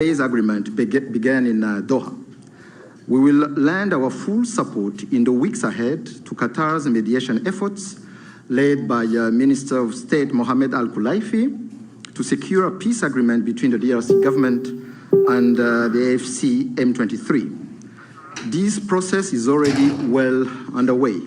Today's agreement began in Doha. We will lend our full support in the weeks ahead to Qatar's mediation efforts led by Minister of State Mohammed Al-Khulaifi to secure a peace agreement between the DRC government and the AFC M23. This process is already well underway.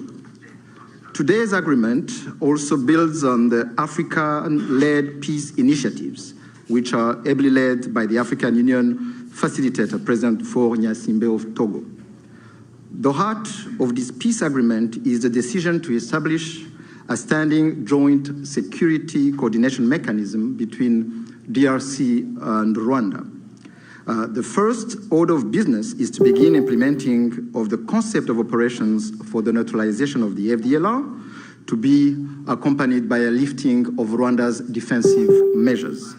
Today's agreement also builds on the African-led peace initiatives, which are ably led by the African Union facilitator, President Faure Gnassingbé of Togo. The heart of this peace agreement is the decision to establish a standing joint security coordination mechanism between DRC and Rwanda. The first order of business is to begin implementing of the concept of operations for the neutralization of the FDLR, to be accompanied by a lifting of Rwanda's defensive measures.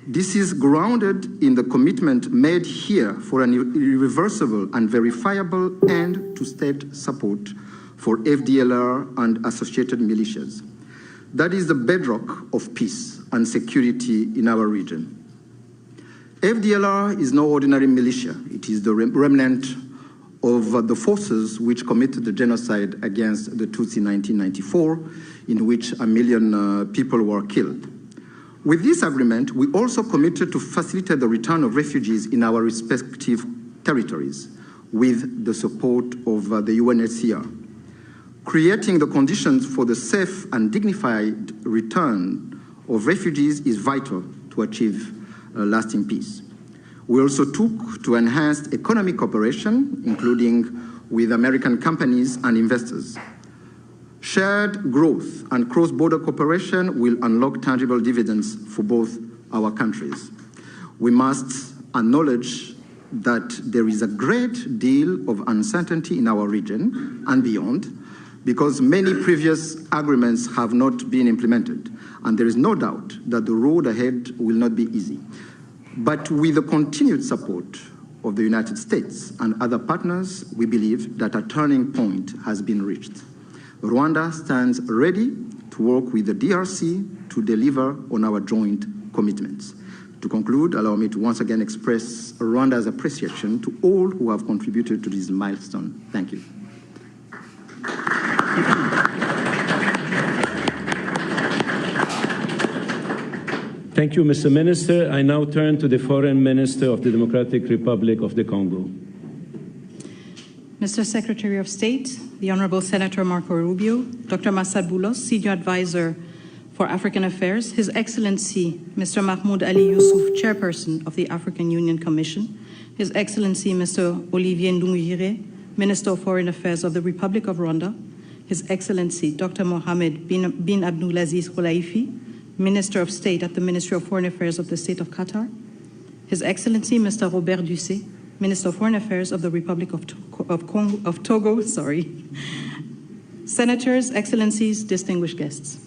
This is grounded in the commitment made here for an irreversible and verifiable end to state support for FDLR and associated militias. That is the bedrock of peace and security in our region. FDLR is no ordinary militia. It is the remnant of the forces which committed the genocide against the Tutsi in 1994, in which 1 million people were killed. With this agreement, we also committed to facilitate the return of refugees in our respective territories with the support of the UNHCR. Creating the conditions for the safe and dignified return of refugees is vital to achieve lasting peace. We also took to enhance economic cooperation, including with American companies and investors. Shared growth and cross-border cooperation will unlock tangible dividends for both our countries. We must acknowledge that there is a great deal of uncertainty in our region and beyond, because many previous agreements have not been implemented, and there is no doubt that the road ahead will not be easy. But with the continued support of the United States and other partners, we believe that a turning point has been reached. Rwanda stands ready to work with the DRC to deliver on our joint commitments. To conclude, allow me to once again express Rwanda's appreciation to all who have contributed to this milestone. Thank you. Thank you, Mr. Minister. I now turn to the Foreign Minister of the Democratic Republic of the Congo. Mr. Secretary of State, the Honorable Senator Marco Rubio, Dr. Massad Boulos, Senior Advisor for African Affairs, His Excellency Mr. Mahmoud Ali Yusuf, Chairperson of the African Union Commission, His Excellency Mr. Olivier Nduhungirehe, Minister of Foreign Affairs of the Republic of Rwanda, His Excellency Dr. Mohammed bin Abdulaziz Khulaifi, Minister of State at the Ministry of Foreign Affairs of the State of Qatar, His Excellency Mr. Robert Dussey, Minister of Foreign Affairs of the Republic of Togo, Senators, Excellencies, distinguished guests,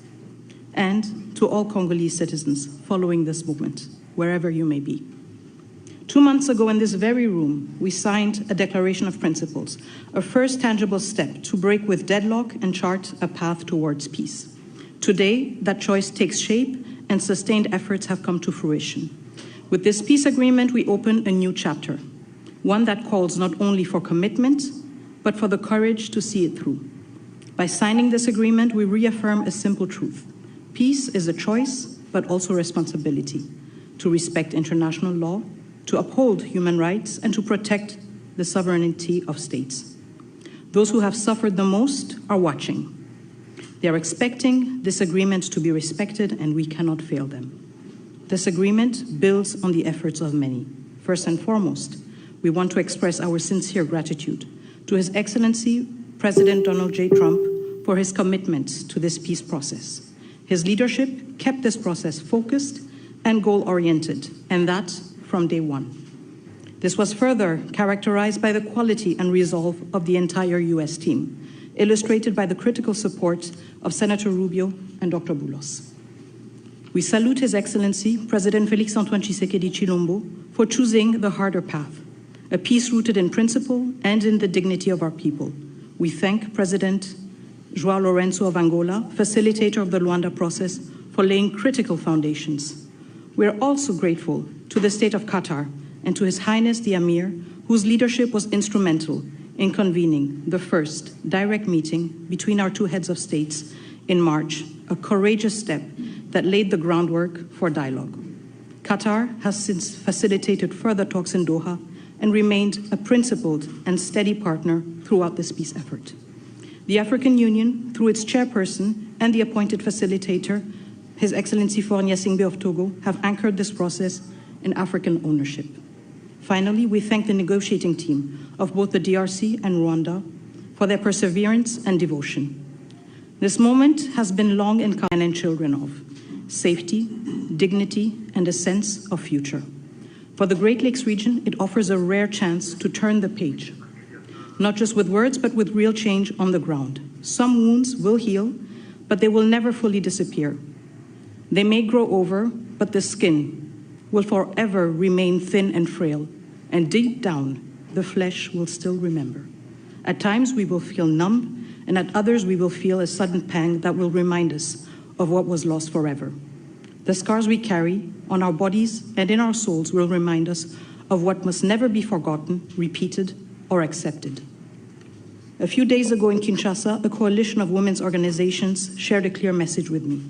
and to all Congolese citizens following this movement, wherever you may be. 2 months ago in this very room, we signed a Declaration of Principles, a first tangible step to break with deadlock and chart a path towards peace. Today, that choice takes shape and sustained efforts have come to fruition. With this peace agreement, we open a new chapter, one that calls not only for commitment, but for the courage to see it through. By signing this agreement, we reaffirm a simple truth. Peace is a choice, but also responsibility, to respect international law, to uphold human rights, and to protect the sovereignty of states. Those who have suffered the most are watching. They are expecting this agreement to be respected, and we cannot fail them. This agreement builds on the efforts of many. First and foremost, we want to express our sincere gratitude to His Excellency President Donald J. Trump for his commitment to this peace process. His leadership kept this process focused and goal-oriented, and that from day one. This was further characterized by the quality and resolve of the entire U.S. team, illustrated by the critical support of Senator Rubio and Dr. Boulos. We salute His Excellency President Félix-Antoine Tshisekedi Tshilombo for choosing the harder path, a peace rooted in principle and in the dignity of our people. We thank President João Lourenço of Angola, facilitator of the Luanda process, for laying critical foundations. We are also grateful to the State of Qatar and to His Highness the Emir, whose leadership was instrumental in convening the first direct meeting between our two heads of states in March, a courageous step that laid the groundwork for dialogue. Qatar has since facilitated further talks in Doha and remained a principled and steady partner throughout this peace effort. The African Union, through its chairperson and the appointed facilitator, His Excellency Faure Gnassingbé of Togo, have anchored this process in African ownership. Finally, we thank the negotiating team of both the DRC and Rwanda for their perseverance and devotion. This moment has been long in common and children of safety, dignity, and a sense of future. For the Great Lakes region, it offers a rare chance to turn the page, not just with words, but with real change on the ground. Some wounds will heal, but they will never fully disappear. They may grow over, but the skin will forever remain thin and frail, and deep down, the flesh will still remember. At times, we will feel numb, and at others, we will feel a sudden pang that will remind us of what was lost forever. The scars we carry on our bodies and in our souls will remind us of what must never be forgotten, repeated, or accepted. A few days ago in Kinshasa, a coalition of women's organizations shared a clear message with me.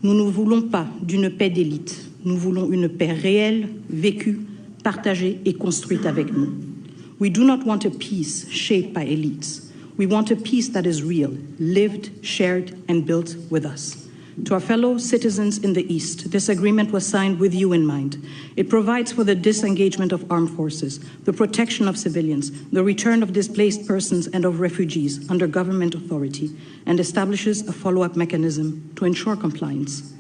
Nous ne voulons pas d'une paix d'élite. Nous voulons une paix réelle, vécue, partagée et construite avec nous. We do not want a peace shaped by elites. We want a peace that is real, lived, shared, and built with us. To our fellow citizens in the East, this agreement was signed with you in mind. It provides for the disengagement of armed forces, the protection of civilians, the return of displaced persons and of refugees under government authority, and establishes a follow-up mechanism to ensure compliance.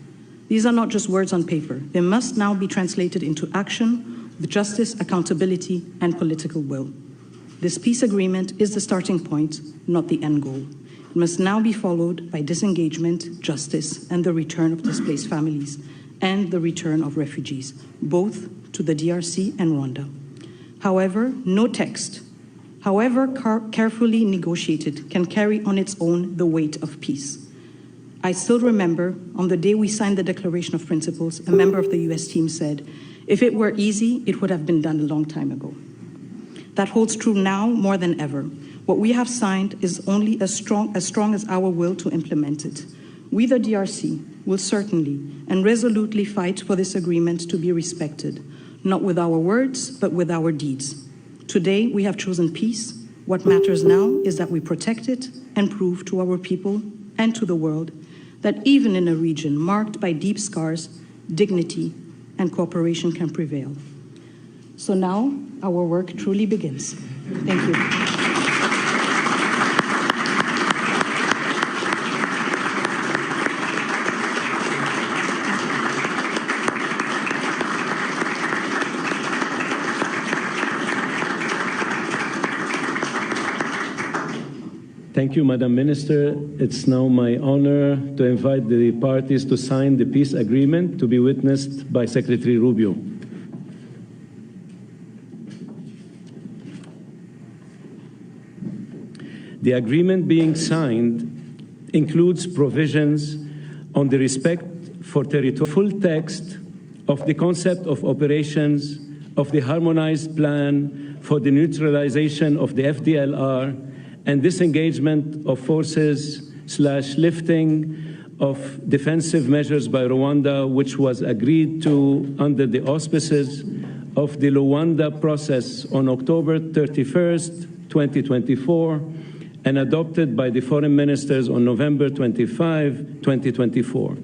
These are not just words on paper. They must now be translated into action with justice, accountability, and political will. This peace agreement is the starting point, not the end goal. It must now be followed by disengagement, justice, and the return of displaced families, and the return of refugees, both to the DRC and Rwanda. However, no text, however carefully negotiated, can carry on its own the weight of peace. I still remember, on the day we signed the Declaration of Principles, a member of the US team said, "If it were easy, it would have been done a long time ago." That holds true now more than ever. What we have signed is only as strong as our will to implement it. We, the DRC, will certainly and resolutely fight for this agreement to be respected, not with our words, but with our deeds. Today, we have chosen peace. What matters now is that we protect it and prove to our people and to the world that even in a region marked by deep scars, dignity and cooperation can prevail. So now, our work truly begins. Thank you. Thank you, Madam Minister. It's now my honor to invite the parties to sign the peace agreement to be witnessed by Secretary Rubio. The agreement being signed includes provisions on the respect for territory, full text of the concept of operations of the harmonized plan for the neutralization of the FDLR and disengagement of forces / lifting of defensive measures by Rwanda, which was agreed to under the auspices of the Luanda process on October 31st, 2024, and adopted by the foreign ministers on November 25, 2024.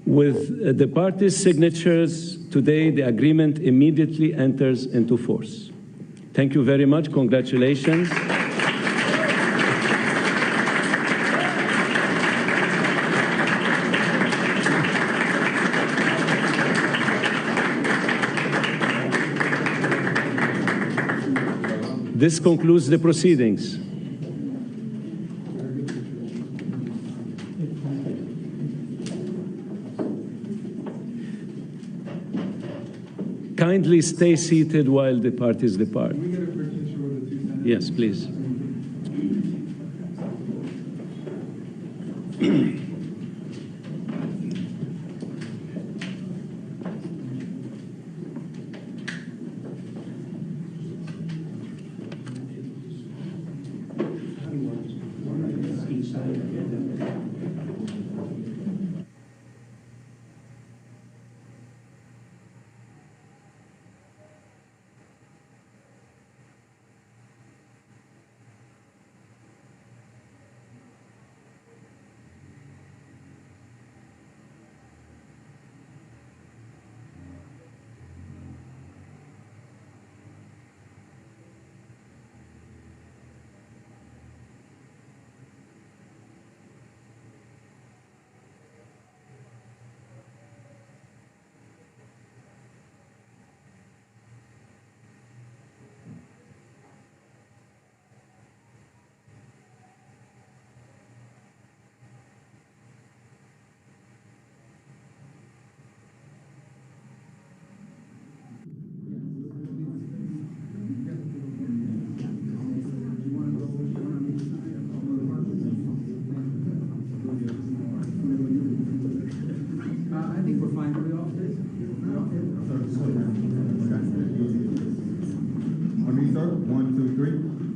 With the parties' signatures today, the agreement immediately enters into force. Thank you very much. Congratulations. This concludes the proceedings. Kindly stay seated while the parties depart. Yes, please. agree?